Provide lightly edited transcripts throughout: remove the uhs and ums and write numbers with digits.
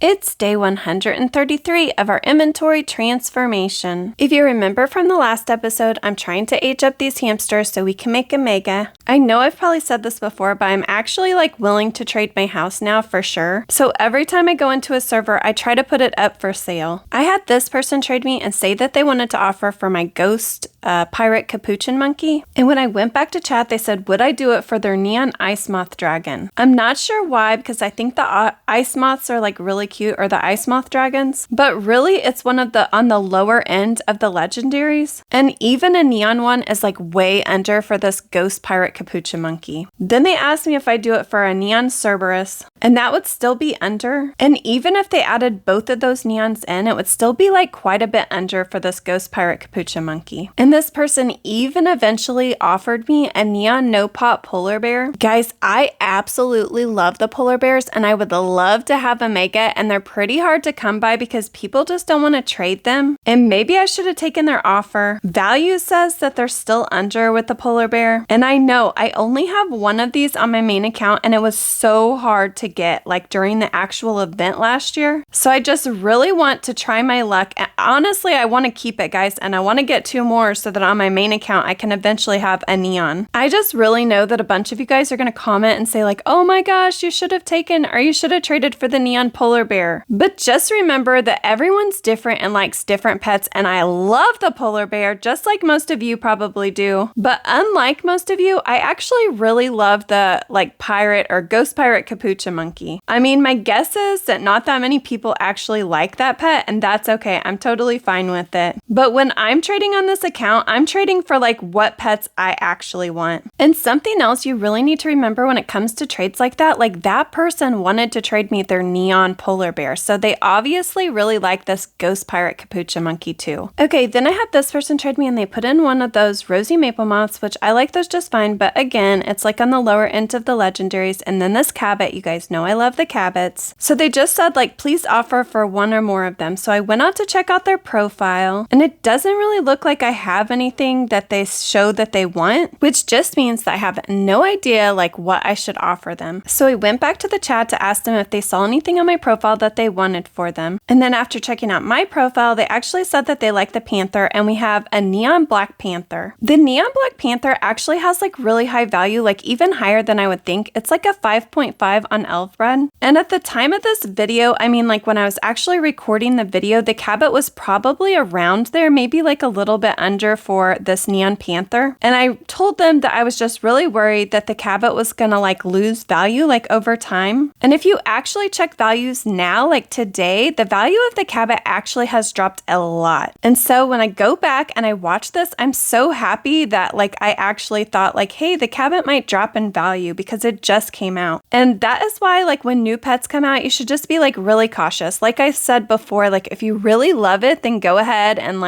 It's day 133 of our inventory transformation. If you remember from the last episode, I'm trying to age up these hamsters so we can make a mega. I know I've probably said this before, but I'm actually willing to trade my house now for sure. So every time I go into a server, I try to put it up for sale. I had this person trade me and say that they wanted to offer for my ghost pirate capuchin monkey. And when I went back to chat, they said, would I do it for their neon ice moth dragon? I'm not sure why, because I think the ice moths are really cute, or the ice moth dragons, but really it's one of the on the lower end of the legendaries, and even a neon one is way under for this ghost pirate capuchin monkey. Then they asked me if I do it for a neon Cerberus, and that would still be under, and even if they added both of those neons in, it would still be quite a bit under for this ghost pirate capuchin monkey. And this person even eventually offered me a neon no pop polar bear. Guys, I absolutely love the polar bears, and I would love to have a mega, and they're pretty hard to come by because people just don't want to trade them. And maybe I should have taken their offer. Value says that they're still under with the polar bear, and I know I only have one of these on my main account, and it was so hard to get during the actual event last year. So I just really want to try my luck. And honestly, I want to keep it, guys, and I want to get 2 more so that on my main account I can eventually have a neon. I just really know that a bunch of you guys are going to comment and say oh my gosh, you should have taken, or you should have traded for the neon polar bear. But just remember that everyone's different and likes different pets, and I love the polar bear just like most of you probably do. But unlike most of you, I actually really love the pirate or ghost pirate capuchin monkey. I mean, my guess is that not that many people actually like that pet, and that's okay. I'm totally fine with it. But when I'm trading on this account, I'm trading for what pets I actually want. And something else you really need to remember when it comes to trades like that person wanted to trade me their neon polar bear. So they obviously really like this ghost pirate capuchin monkey too. Okay, then I had this person trade me and they put in one of those rosy maple moths, which I like those just fine. But again, it's on the lower end of the legendaries. And then this cabot, you guys know I love the cabots. So they just said please offer for 1 or more of them. So I went out to check out their profile, and it doesn't really look like I have anything that they show that they want, which just means that I have no idea what I should offer them. So I went back to the chat to ask them if they saw anything on my profile that they wanted for them. And then after checking out my profile, they actually said that they like the panther, and we have a neon black panther. The neon black panther actually has really high value, even higher than I would think. It's a 5.5 on Elfred. And at the time of this video, I mean when I was actually recording the video, the cabot was probably around there, maybe a little bit under for this neon panther. And I told them that I was just really worried that the cabot was gonna lose value over time. And if you actually check values now, today, the value of the cabot actually has dropped a lot. And so when I go back and I watch this, I'm so happy that I actually thought hey, the cabot might drop in value because it just came out. And that is why when new pets come out, you should just be really cautious. Like I said before, if you really love it, then go ahead and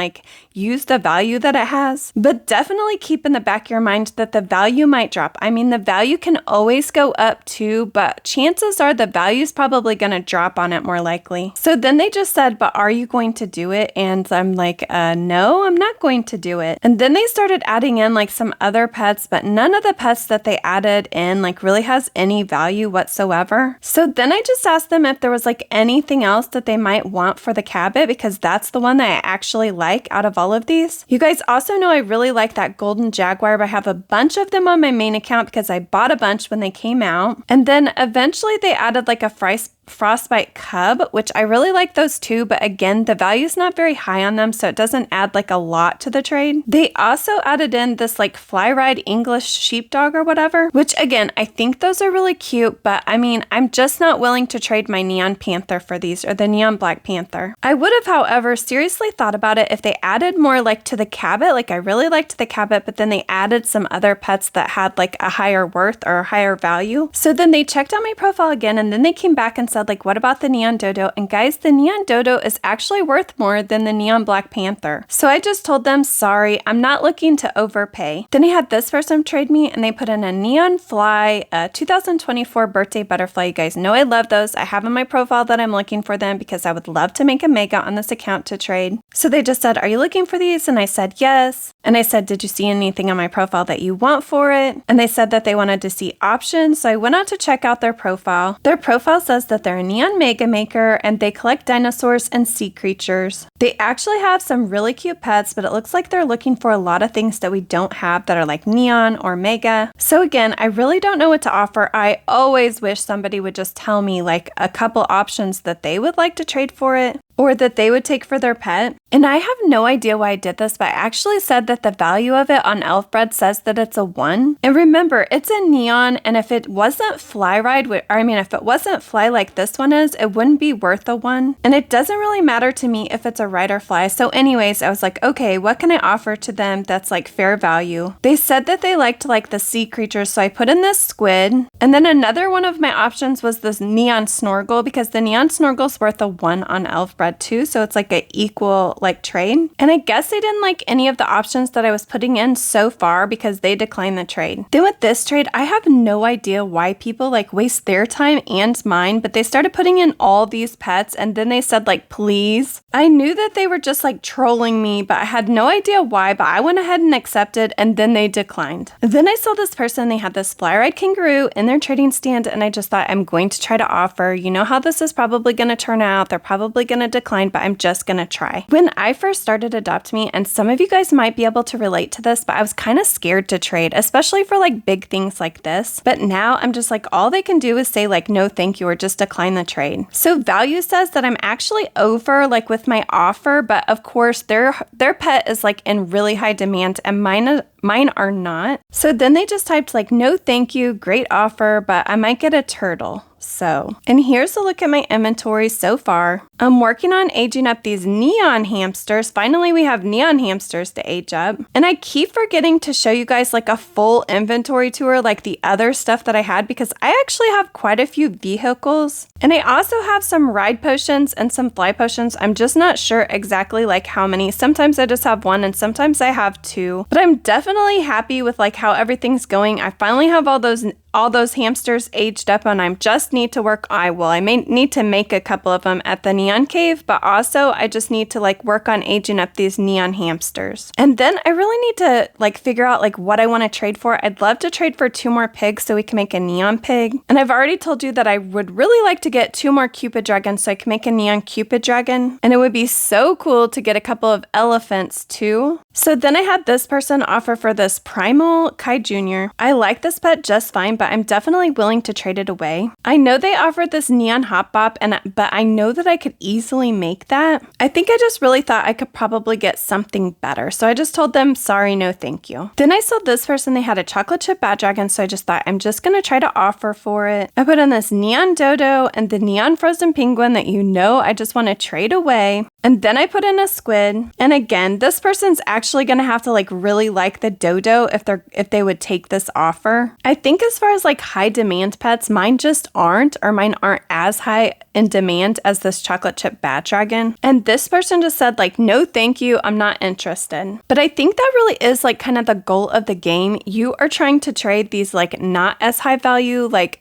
use the value that it has. But definitely keep in the back of your mind that the value might drop. I mean, the value can always go up too, but chances are the value is probably going to drop on it more likely. So then they just said, but are you going to do it? And I'm no, I'm not going to do it. And then they started adding in some other pets, but none of the pets that they added in really has any value whatsoever. So then I just asked them if there was anything else that they might want for the cabot, because that's the one that I actually like out of all of these. You guys also know I really like that golden jaguar, but I have a bunch of them on my main account because I bought a bunch when they came out. And then eventually they added a frostbite cub, which I really like those too, but again, the value is not very high on them, so it doesn't add a lot to the trade. They also added in this fly ride English sheepdog or whatever, which again, I think those are really cute, but I mean, I'm just not willing to trade my neon panther for these, or the neon black panther. I would have, however, seriously thought about it if they added more to the cabot. I really liked the cabot, but then they added some other pets that had a higher worth or a higher value. So then they checked out my profile again, and then they came back and said what about the neon dodo? And guys, the neon dodo is actually worth more than the neon black panther. So I just told them, sorry, I'm not looking to overpay. Then I had this person trade me, and they put in a neon fly, 2024 birthday butterfly. You guys know I love those. I have in my profile that I'm looking for them because I would love to make a mega on this account to trade. So they just said, are you looking for these? And I said, yes. And I said, did you see anything on my profile that you want for it? And they said that they wanted to see options. So I went out to check out their profile. Their profile says that they're a neon mega maker and they collect dinosaurs and sea creatures. They actually have some really cute pets, but it looks like they're looking for a lot of things that we don't have that are like neon or mega. So again, I really don't know what to offer. I always wish somebody would just tell me like a couple options that they would like to trade for it, or that they would take for their pet. And I have no idea why I did this, but I actually said that the value of it on Elfbred says that it's a 1. And remember, it's a neon, and if it wasn't fly if it wasn't fly like this one is, it wouldn't be worth a 1. And it doesn't really matter to me if it's a ride or fly. So anyways, I was like, okay, what can I offer to them that's like fair value? They said that they liked like the sea creatures, so I put in this squid. And then another one of my options was this neon snorkel, because the neon snorkel's worth a 1 on Elfbred too, so it's like an equal like trade. And I guess they didn't like any of the options that I was putting in so far because they declined the trade. Then with this trade, I have no idea why people like waste their time and mine, but they started putting in all these pets and then they said like, please. I knew that they were just like trolling me, but I had no idea why, but I went ahead and accepted, and then they declined. Then I saw this person, they had this fly ride kangaroo in their trading stand, and I just thought, I'm going to try to offer. You know how this is probably going to turn out. They're probably going to decline, but I'm just gonna try. When I first started Adopt Me, and some of you guys might be able to relate to this, but I was kind of scared to trade, especially for like big things like this. But now I'm just like, all they can do is say like, no thank you, or just decline the trade. So value says that I'm actually over like with my offer, but of course their pet is like in really high demand and mine are not. So then they just typed like, no thank you, great offer, but I might get a turtle. So, and here's a look at my inventory so far. I'm working on aging up these neon hamsters. Finally, we have neon hamsters to age up. And I keep forgetting to show you guys like a full inventory tour like the other stuff that I had, because I actually have quite a few vehicles. And I also have some ride potions and some fly potions. I'm just not sure exactly like how many. Sometimes I just have 1 and sometimes I have 2. But I'm definitely happy with like how everything's going. I finally have all those hamsters aged up, and I just need to work. I may need to make a couple of them at the neon cave, but also I just need to like work on aging up these neon hamsters. And then I really need to like figure out like what I want to trade for. I'd love to trade for 2 more pigs so we can make a neon pig. And I've already told you that I would really like to get 2 more Cupid dragons so I can make a neon Cupid dragon. And it would be so cool to get a couple of elephants too. So then I had this person offer for this Primal Kai Jr. I like this pet just fine, but I'm definitely willing to trade it away. I know they offered this neon hop bop, but I know that I could easily make that. I think I just really thought I could probably get something better. So I just told them, sorry, no thank you. Then I saw this person, they had a chocolate chip bat dragon, so I just thought I'm just gonna try to offer for it. I put in this neon dodo and the neon frozen penguin that I just want to trade away. And then I put in a squid. And again, this person's actually gonna have to like really like the dodo if they would take this offer. I think as far as like high demand pets, mine aren't as high in demand as this chocolate chip bat dragon. And this person just said like, no thank you, I'm not interested. But I think that really is like kind of the goal of the game. You are trying to trade these like not as high value like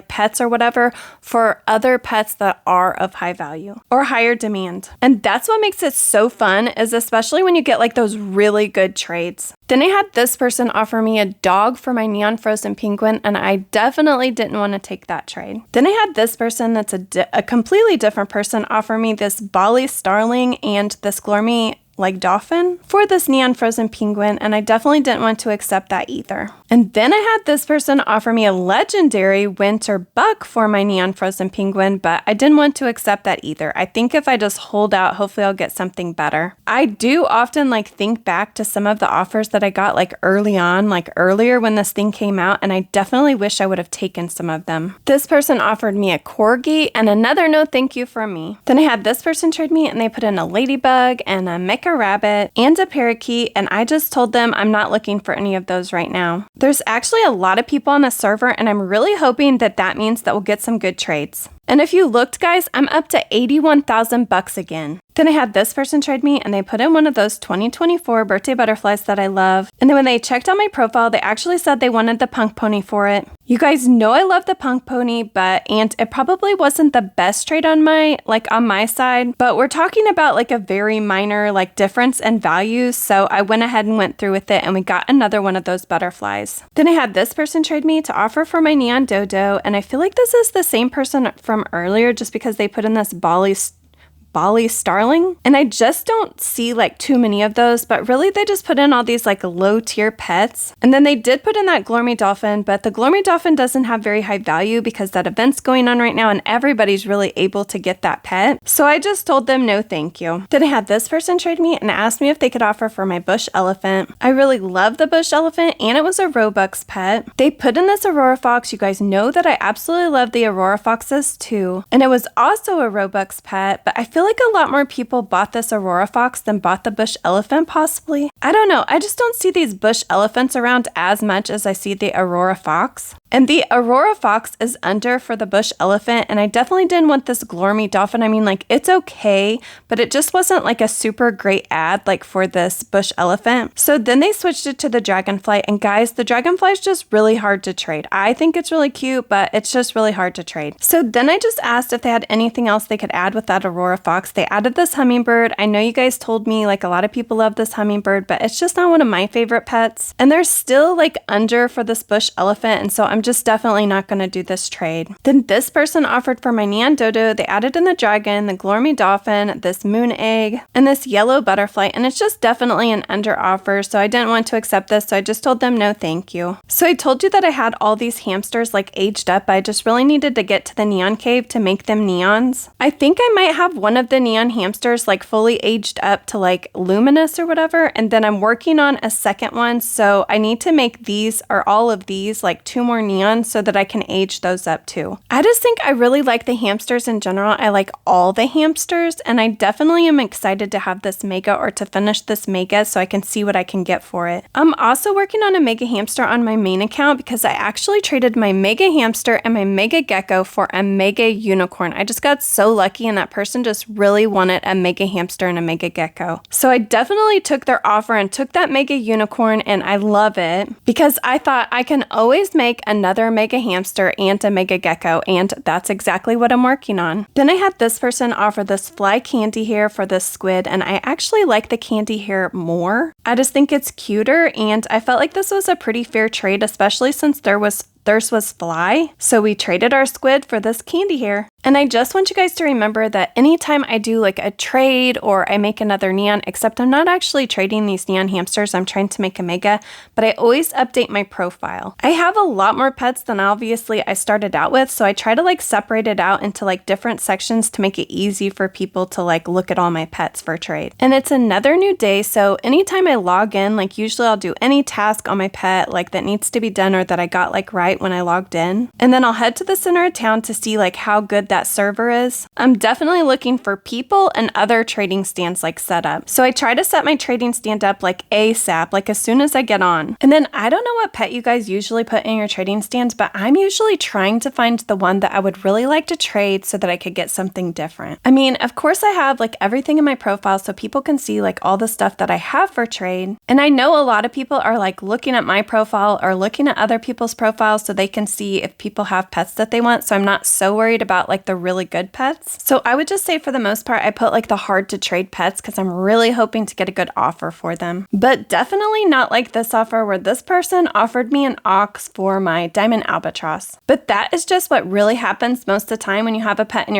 pets or whatever for other pets that are of high value or higher demand. And that's what makes it so fun, is especially when you get like those really good trades. Then I had this person offer me a dog for my neon frozen penguin, and I definitely didn't want to take that trade. Then I had this person that's a completely different person offer me this Bali starling and this Glormy like dolphin for this neon frozen penguin, and I definitely didn't want to accept that either. And then I had this person offer me a legendary winter buck for my neon frozen penguin, but I didn't want to accept that either. I think if I just hold out, hopefully I'll get something better. I do often like think back to some of the offers that I got like early on, like earlier when this thing came out, and I definitely wish I would have taken some of them. This person offered me a corgi and another no thank you from me. Then I had this person trade me, and they put in a ladybug and a mecha rabbit and a parakeet, and I just told them I'm not looking for any of those right now. There's actually a lot of people on the server, and I'm really hoping that means that we'll get some good trades. And if you looked, guys, I'm up to 81,000 bucks again. Then I had this person trade me and they put in one of those 2024 birthday butterflies that I love. And then when they checked on my profile, they actually said they wanted the punk pony for it. You guys know I love the punk pony, and it probably wasn't the best trade on my side, but we're talking about like a very minor like difference in values. So I went ahead and went through with it and we got another one of those butterflies. Then I had this person trade me to offer for my neon dodo. And I feel like this is the same person from earlier just because they put in this Bali starling, and I just don't see like too many of those, but really they just put in all these like low tier pets. And then they did put in that Glormy dolphin, but the Glormy dolphin doesn't have very high value because that event's going on right now and everybody's really able to get that pet. So I just told them no thank you. Then I had this person trade me and asked me if they could offer for my bush elephant. I really love the bush elephant and it was a Robux pet. They put in this Aurora fox. You guys know that I absolutely love the Aurora foxes too. And it was also a Robux pet, but I feel like a lot more people bought this Aurora fox than bought the bush elephant possibly. I don't know. I just don't see these bush elephants around as much as I see the Aurora fox. And the Aurora fox is under for the bush elephant, and I definitely didn't want this Glormy dolphin. I mean, like, it's okay, but it just wasn't like a super great ad like for this bush elephant. So then they switched it to the dragonfly, and guys, the dragonfly is just really hard to trade. I think it's really cute, but it's just really hard to trade. So then I just asked if they had anything else they could add with that Aurora fox. They added this hummingbird. I know you guys told me like a lot of people love this hummingbird, but it's just not one of my favorite pets. And they're still like under for this bush elephant, and so I'm just definitely not going to do this trade. Then this person offered for my neon dodo. They added in the dragon, the Glormy dolphin, this moon egg, and this yellow butterfly, and it's just definitely an under offer, so I didn't want to accept this, so I just told them no thank you. So I told you that I had all these hamsters like aged up. I just really needed to get to the neon cave to make them neons. I think I might have one of the neon hamsters like fully aged up to like luminous or whatever, and then I'm working on a second one, so I need to make these or all of these like 2 more neons so that I can age those up too. I just think I really like the hamsters in general. I like all the hamsters, and I definitely am excited to have this mega or to finish this mega so I can see what I can get for it. I'm also working on a mega hamster on my main account because I actually traded my mega hamster and my mega gecko for a mega unicorn. I just got so lucky and that person just really wanted a mega hamster and a mega gecko. So I definitely took their offer and took that mega unicorn, and I love it because I thought I can always make another mega hamster and a mega gecko, and that's exactly what I'm working on. Then I had this person offer this fly candy hair for this squid, and I actually like the candy hair more. I just think it's cuter, and I felt like this was a pretty fair trade, especially since theirs was fly. So we traded our squid for this candy hair. And I just want you guys to remember that anytime I do like a trade or I make another neon, except I'm not actually trading these neon hamsters, I'm trying to make a mega, but I always update my profile. I have a lot more pets than obviously I started out with, so I try to like separate it out into like different sections to make it easy for people to like look at all my pets for trade. And it's another new day, so anytime I log in, like usually I'll do any task on my pet like that needs to be done or that I got like right when I logged in. And then I'll head to the center of town to see like how good that server is. I'm definitely looking for people and other trading stands like set up. So I try to set my trading stand up like ASAP, like as soon as I get on. And then I don't know what pet you guys usually put in your trading stands, but I'm usually trying to find the one that I would really like to trade so that I could get something different. I mean, of course I have like everything in my profile so people can see like all the stuff that I have for trade. And I know a lot of people are like looking at my profile or looking at other people's profiles so they can see if people have pets that they want. So I'm not so worried about like the really good pets. So I would just say for the most part, I put like the hard to trade pets because I'm really hoping to get a good offer for them. But definitely not like this offer where this person offered me an ox for my diamond albatross. But that is just what really happens most of the time when you have a pet in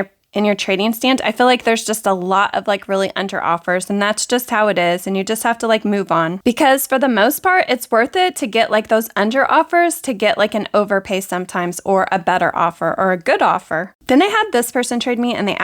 your trading stand. I feel like there's just a lot of like really under offers, and that's just how it is, and you just have to like move on because for the most part it's worth it to get like those under offers to get like an overpay sometimes or a better offer or a good offer. Then I had this person trade me and they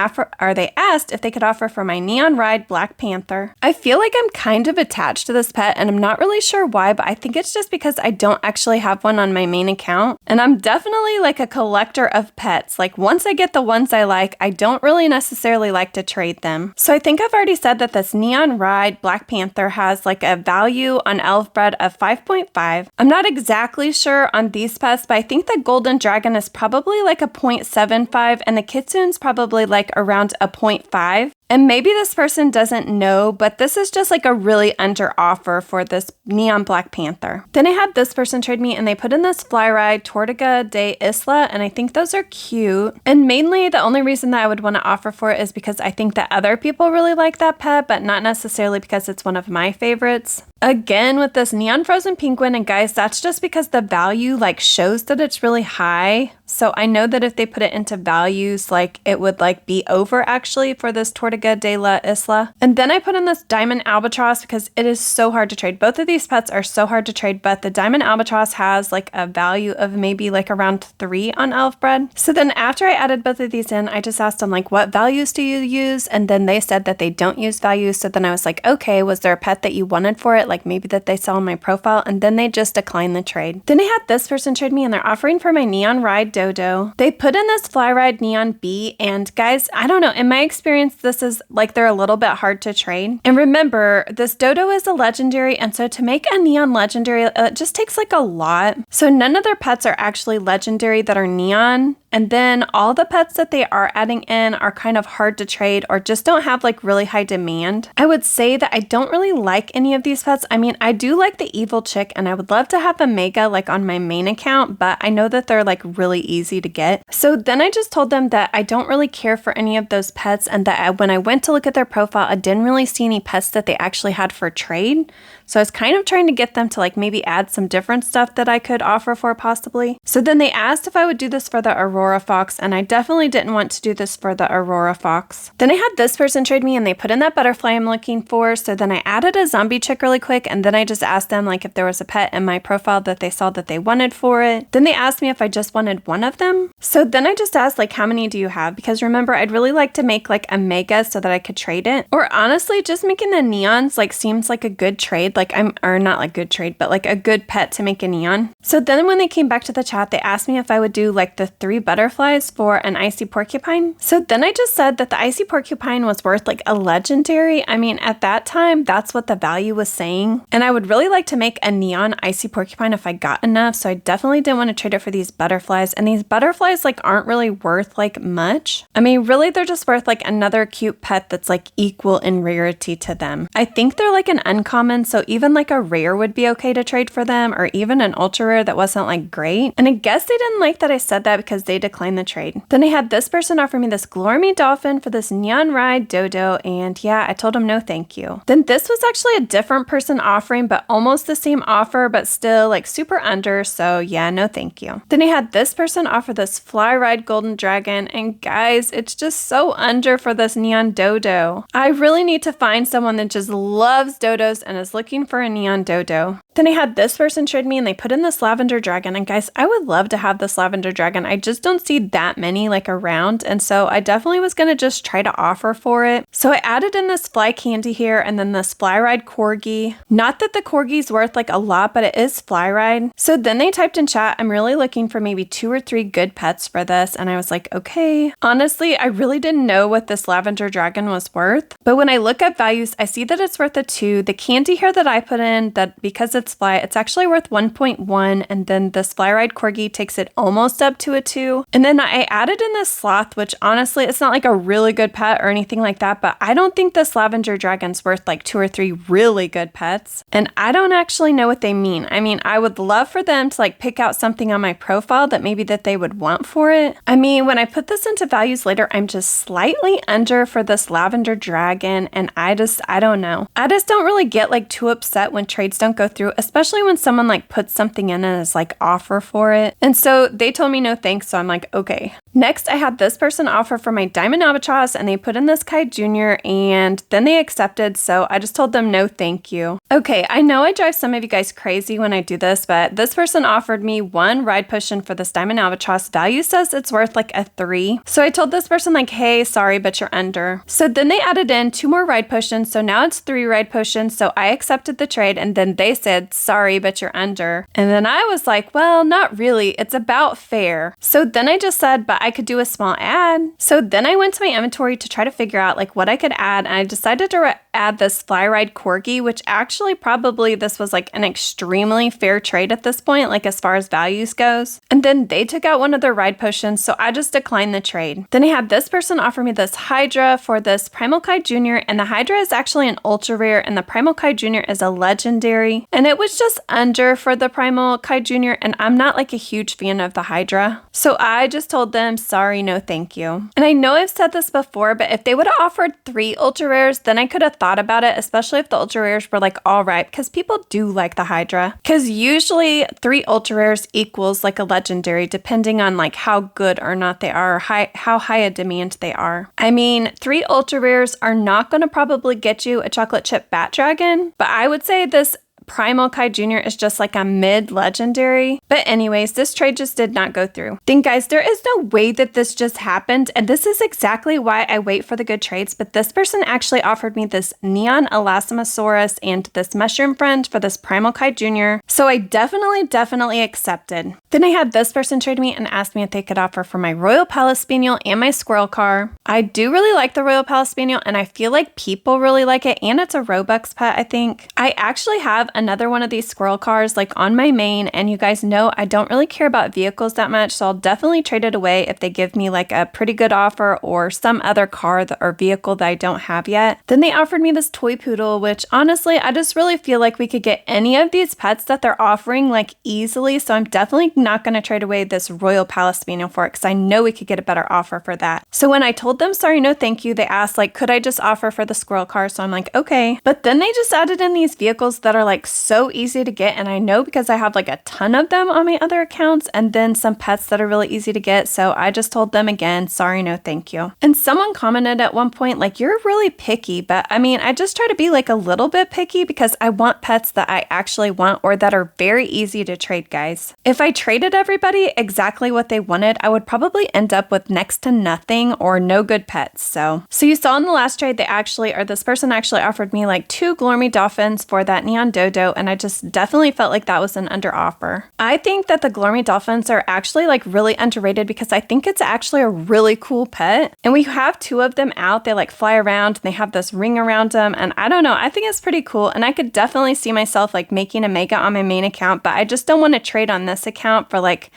asked if they could offer for my Neon Ride Black Panther. I feel like I'm kind of attached to this pet and I'm not really sure why, but I think it's just because I don't actually have one on my main account. And I'm definitely like a collector of pets. Like once I get the ones I like, I don't really necessarily like to trade them. So I think I've already said that this Neon Ride Black Panther has like a value on Elfbred of 5.5. I'm not exactly sure on these pets, but I think the Golden Dragon is probably like a 0.75 and the Kitsune's probably like around a 0.5. And maybe this person doesn't know, but this is just like a really under offer for this neon Black Panther. Then I had this person trade me and they put in this Fly Ride Tortuga de Isla, and I think those are cute. And mainly the only reason that I would want to offer for it is because I think that other people really like that pet, but not necessarily because it's one of my favorites. Again, with this neon frozen penguin, and guys, that's just because the value like shows that it's really high. So I know that if they put it into values, like it would like be over actually for this Tortuga de la Isla. And then I put in this diamond albatross because it is so hard to trade. Both of these pets are so hard to trade, but the diamond albatross has like a value of maybe like around 3 on Elfbred. So then after I added both of these in, I just asked them like, what values do you use? And then they said that they don't use values. So then I was like, okay, was there a pet that you wanted for it? Like maybe that they saw on my profile, and then they just declined the trade. Then I had this person trade me and they're offering for my Neon Ride Dodo. They put in this Fly Ride Neon Bee, and guys, I don't know, in my experience, this is like they're a little bit hard to trade. And remember, this Dodo is a legendary, and so to make a Neon legendary, it just takes like a lot. So none of their pets are actually legendary that are neon. And then all the pets that they are adding in are kind of hard to trade or just don't have like really high demand. I would say that I don't really like any of these pets. I mean, I do like the Evil Chick and I would love to have a Mega like on my main account, but I know that they're like really easy to get. So then I just told them that I don't really care for any of those pets, and that when I went to look at their profile, I didn't really see any pets that they actually had for trade. So I was kind of trying to get them to like maybe add some different stuff that I could offer for possibly. So then they asked if I would do this for the Aurora Fox, and I definitely didn't want to do this for the Aurora Fox. Then I had this person trade me and they put in that butterfly I'm looking for. So then I added a zombie chick really quick, and then I just asked them like if there was a pet in my profile that they saw that they wanted for it. Then they asked me if I just wanted one of them. So then I just asked like, how many do you have? Because remember, I'd really like to make like a Mega so that I could trade it. Or honestly, just making the neons like seems like a good trade. Like or not like good trade, but like a good pet to make a neon. So then when they came back to the chat, they asked me if I would do like the 3 butterflies for an icy porcupine. So then I just said that the icy porcupine was worth like a legendary. I mean, at that time, that's what the value was saying. And I would really like to make a neon icy porcupine if I got enough. So I definitely didn't want to trade it for these butterflies. And these butterflies like aren't really worth like much. I mean, really, they're just worth like another cute pet that's like equal in rarity to them. I think they're like an uncommon. So even like a rare would be okay to trade for them, or even an ultra rare that wasn't like great. And I guess they didn't like that I said that because they declined the trade. Then I had this person offer me this Glormy Dolphin for this Neon Ride Dodo, and yeah, I told him no thank you. Then this was actually a different person offering, but almost the same offer, but still like super under, so yeah, no thank you. Then I had this person offer this Fly Ride Golden Dragon, and guys, it's just so under for this Neon Dodo. I really need to find someone that just loves dodos and is looking for a neon dodo. Then I had this person trade me and they put in this lavender dragon, and guys, I would love to have this lavender dragon. I just don't see that many like around, and so I definitely was going to just try to offer for it. So I added in this fly candy here and then this Fly Ride corgi. Not that the corgi's worth like a lot, but it is Fly Ride. So then they typed in chat, I'm really looking for maybe 2 or 3 good pets for this, and I was like, okay. Honestly, I really didn't know what this lavender dragon was worth, but when I look at values, I see that it's worth a 2. The candy here that I put in, that because it's fly, it's actually worth 1.1, and then this Fly Ride corgi takes it almost up to a 2. And then I added in this sloth, which honestly, it's not like a really good pet or anything like that, but I don't think this lavender dragon's worth like 2 or 3 really good pets. And I don't actually know what they mean. I mean, I would love for them to like pick out something on my profile that maybe that they would want for it. I mean, when I put this into values later, I'm just slightly under for this lavender dragon, and I don't know. I just don't really get like too upset when trades don't go through, especially when someone like puts something in and is like offer for it. And so they told me no thanks, so I'm like, okay. Next, I had this person offer for my diamond albatross, and they put in this Kai Jr., and then they accepted, so I just told them no thank you. Okay, I know I drive some of you guys crazy when I do this, but this person offered me 1 ride potion for this diamond albatross. Value says it's worth like a 3. So I told this person like, hey, sorry, but you're under. So then they added in 2 more ride potions, so now it's 3 ride potions, so I accepted the trade, and then they said, sorry, but you're under. And then I was like, well, not really, it's about fair. So then I just said, but I could do a small ad. So then I went to my inventory to try to figure out like what I could add, and I decided to add this fly ride corgi, which actually probably this was like an extremely fair trade at this point, like as far as values goes. And then they took out one of their ride potions, so I just declined the trade. Then I had this person offer me this Hydra for this Primal Kai Jr., and the Hydra is actually an ultra rare, and the Primal Kai Jr. is a legendary. And it was just under for the Primal Kai Jr., and I'm not like a huge fan of the Hydra. So I just told them, sorry, no thank you. And I know I've said this before, but if they would have offered 3 ultra rares, then I could have thought about it, especially if the ultra rares were like all right, because people do like the Hydra. Because usually 3 ultra rares equals like a legendary, depending on like how good or not they are, or how high a demand they are. I mean, 3 ultra rares are not going to probably get you a chocolate chip bat dragon, but I would say this Primal Kai Jr. is just like a mid-legendary. But anyways, this trade just did not go through. Then guys, there is no way that this just happened, and this is exactly why I wait for the good trades, but this person actually offered me this Neon Elasmosaurus and this Mushroom Friend for this Primal Kai Jr. So I definitely accepted. Then I had this person trade me and asked me if they could offer for my Royal Palace Spaniel and my Squirrel Car. I do really like the Royal Palace Spaniel, and I feel like people really like it, and it's a Robux pet, I think. I actually have another one of these squirrel cars like on my main, and you guys know I don't really care about vehicles that much, so I'll definitely trade it away if they give me like a pretty good offer or some other car or vehicle that I don't have yet. Then they offered me this toy poodle, which honestly I just really feel like we could get any of these pets that they're offering like easily, so I'm definitely not going to trade away this Royal Palace Spaniel for it because I know we could get a better offer for that. So when I told them sorry, no thank you, they asked like could I just offer for the squirrel car, so I'm like okay. But then they just added in these vehicles that are like so easy to get, and I know because I have like a ton of them on my other accounts, and then some pets that are really easy to get, so I just told them again, sorry, no thank you. And someone commented at one point like you're really picky, but I mean I just try to be like a little bit picky because I want pets that I actually want or that are very easy to trade, guys. If I traded everybody exactly what they wanted, I would probably end up with next to nothing or no good pets. So you saw in the last trade this person actually offered me like 2 Glormy Dolphins for that Neon Dodo, and I just definitely felt like that was an under offer. I think that the Glormy Dolphins are actually like really underrated because I think it's actually a really cool pet, and we have 2 of them out. They like fly around and they have this ring around them, and I don't know, I think it's pretty cool, and I could definitely see myself like making a mega on my main account, but I just don't want to trade on this account for like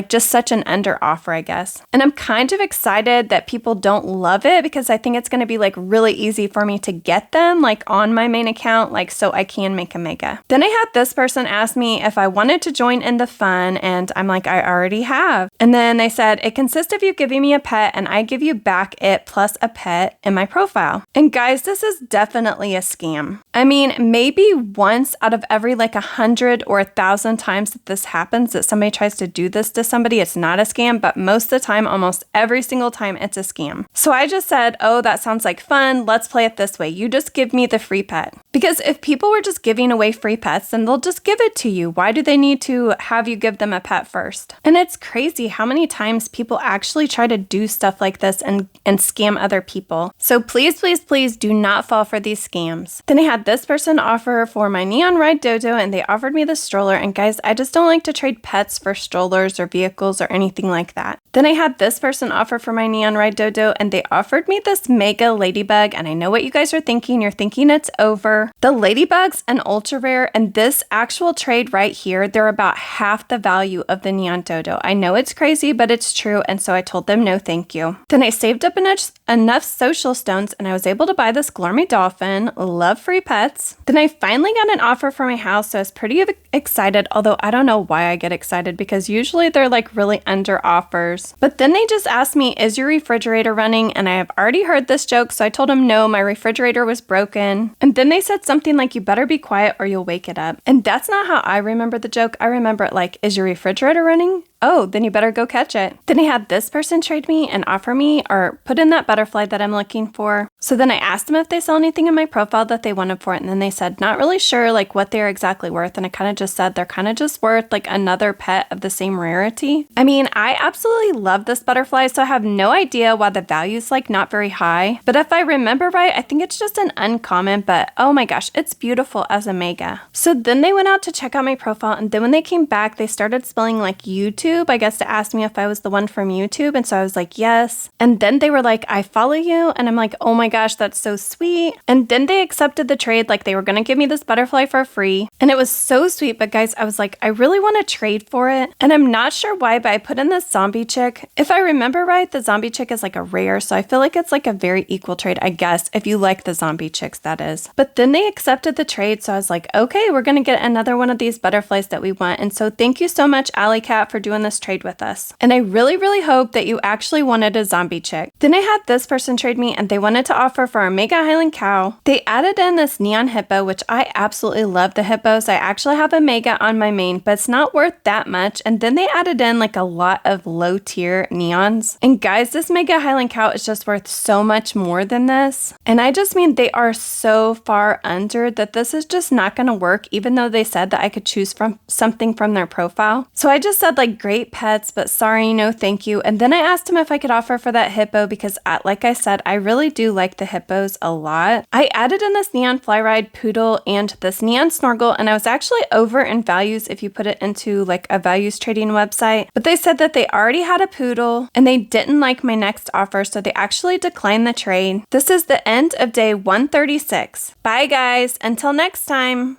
just such an under offer, I guess. And I'm kind of excited that people don't love it because I think it's going to be like really easy for me to get them like on my main account, like so I can make a mega. Then I had this person ask me if I wanted to join in the fun, and I'm like, I already have. And then they said, it consists of you giving me a pet and I give you back it plus a pet in my profile. And guys, this is definitely a scam. I mean, maybe once out of every like 100 or 1,000 times that this happens, that somebody tries to do this to somebody, it's not a scam, but most of the time, almost every single time, it's a scam. So I just said, oh, that sounds like fun. Let's play it this way. You just give me the free pet. Because if people were just giving away free pets, then they'll just give it to you. Why do they need to have you give them a pet first? And it's crazy how many times people actually try to do stuff like this and scam other people. So please, please, please do not fall for these scams. Then I had this person offer for my Neon Ride Dodo, and they offered me the stroller. And guys, I just don't like to trade pets for strollers or vehicles or anything like that. Then I had this person offer for my Neon Ride Dodo, and they offered me this Mega Ladybug, and I know what you guys are thinking. You're thinking it's over. The Ladybug's an ultra rare, and this actual trade right here, they're about half the value of the Neon Dodo. I know it's crazy, but it's true, and so I told them no thank you. Then I saved up enough social stones, and I was able to buy this Glormy Dolphin. Love free pets. Then I finally got an offer for my house, so I was pretty excited, although I don't know why I get excited because usually they're like really under offers. But then they just asked me, is your refrigerator running? And I have already heard this joke, so I told them no, my refrigerator was broken. And then they said something like, you better be quiet or you'll wake it up. And that's not how I remember the joke. I remember it like, is your refrigerator running? Oh, then you better go catch it. Then I had this person trade me and offer me or put in that butterfly that I'm looking for. So then I asked them if they saw anything in my profile that they wanted for it. And then they said, not really sure like what they're exactly worth. And I kind of just said, they're kind of just worth like another pet of the same rarity. I mean, I absolutely love this butterfly, so I have no idea why the value is like not very high. But if I remember right, I think it's just an uncommon, but oh my gosh, it's beautiful as a mega. So then they went out to check out my profile, and then when they came back, they started spelling like YouTube YouTube, I guess, to ask me if I was the one from YouTube. And so I was like, yes. And then they were like, I follow you. And I'm like, oh my gosh, that's so sweet. And then they accepted the trade, like they were going to give me this butterfly for free. And it was so sweet. But guys, I was like, I really want to trade for it. And I'm not sure why, but I put in this zombie chick. If I remember right, the zombie chick is like a rare. So I feel like it's like a very equal trade, I guess, if you like the zombie chicks, that is. But then they accepted the trade. So I was like, okay, we're going to get another one of these butterflies that we want. And so thank you so much, Alley Cat, for doing this trade with us. And I really, really hope that you actually wanted a zombie chick. Then I had this person trade me and they wanted to offer for our Mega Highland Cow. They added in this neon hippo, which I absolutely love the hippos. I actually have a Mega on my main, but it's not worth that much. And then they added in like a lot of low tier neons. And guys, this Mega Highland Cow is just worth so much more than this. And I just mean they are so far under that this is just not going to work, even though they said that I could choose from something from their profile. So I just said like, great pets, but sorry, no thank you. And then I asked him if I could offer for that hippo because like I said, I really do like the hippos a lot. I added in this neon fly ride poodle and this neon snorkel, and I was actually over in values if you put it into like a values trading website, but they said that they already had a poodle and they didn't like my next offer, so they actually declined the trade. This is the end of day 136. Bye guys, until next time.